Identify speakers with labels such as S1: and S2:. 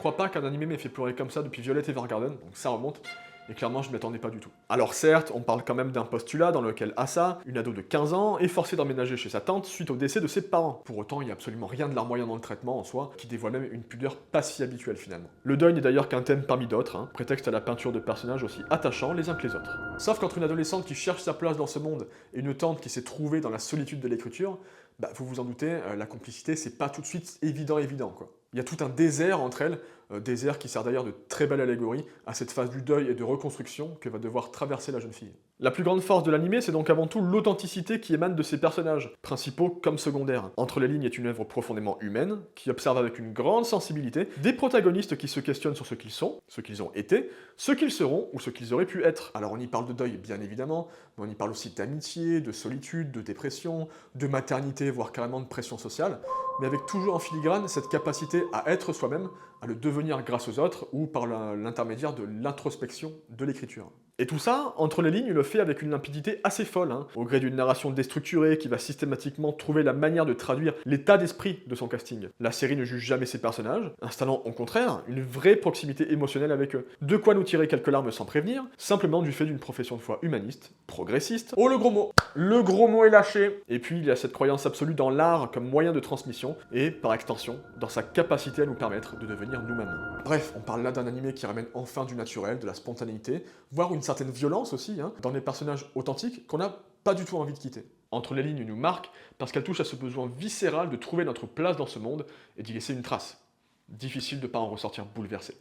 S1: crois pas qu'un animé m'ait fait pleurer comme ça depuis Violet Evergarden, donc ça remonte. Et clairement, je m'y attendais pas du tout. Alors certes, on parle quand même d'un postulat dans lequel Asa, une ado de 15 ans, est forcée d'emménager chez sa tante suite au décès de ses parents. Pour autant, il n'y a absolument rien de larmoyant dans le traitement en soi, qui dévoile même une pudeur pas si habituelle finalement. Le deuil n'est d'ailleurs qu'un thème parmi d'autres, prétexte à la peinture de personnages aussi attachants les uns que les autres. Sauf qu'entre une adolescente qui cherche sa place dans ce monde et une tante qui s'est trouvée dans la solitude de l'écriture, bah, vous vous en doutez, la complicité c'est pas tout de suite évident quoi. Il y a tout un désert entre elles, désert qui sert d'ailleurs de très belle allégorie à cette phase du deuil et de reconstruction que va devoir traverser la jeune fille. La plus grande force de l'anime, c'est donc avant tout l'authenticité qui émane de ses personnages, principaux comme secondaires. Entre les lignes est une œuvre profondément humaine, qui observe avec une grande sensibilité des protagonistes qui se questionnent sur ce qu'ils sont, ce qu'ils ont été, ce qu'ils seront ou ce qu'ils auraient pu être. Alors on y parle de deuil bien évidemment, mais on y parle aussi d'amitié, de solitude, de dépression, de maternité, voire carrément de pression sociale, mais avec toujours en filigrane cette capacité à être soi-même, à le devenir grâce aux autres ou par l'intermédiaire de l'introspection de l'écriture. Et tout ça, entre les lignes, le fait avec une limpidité assez folle, au gré d'une narration déstructurée qui va systématiquement trouver la manière de traduire l'état d'esprit de son casting. La série ne juge jamais ses personnages, installant au contraire une vraie proximité émotionnelle avec eux. De quoi nous tirer quelques larmes sans prévenir, simplement du fait d'une profession de foi humaniste, progressiste. Oh le gros mot! Le gros mot est lâché! Et puis il y a cette croyance absolue dans l'art comme moyen de transmission, et par extension, dans sa capacité à nous permettre de devenir nous-mêmes. Bref, on parle là d'un animé qui ramène enfin du naturel, de la spontanéité, voire une certaine violence aussi, dans des personnages authentiques qu'on n'a pas du tout envie de quitter. Entre les lignes nous marque parce qu'elle touche à ce besoin viscéral de trouver notre place dans ce monde et d'y laisser une trace. Difficile de ne pas en ressortir bouleversé.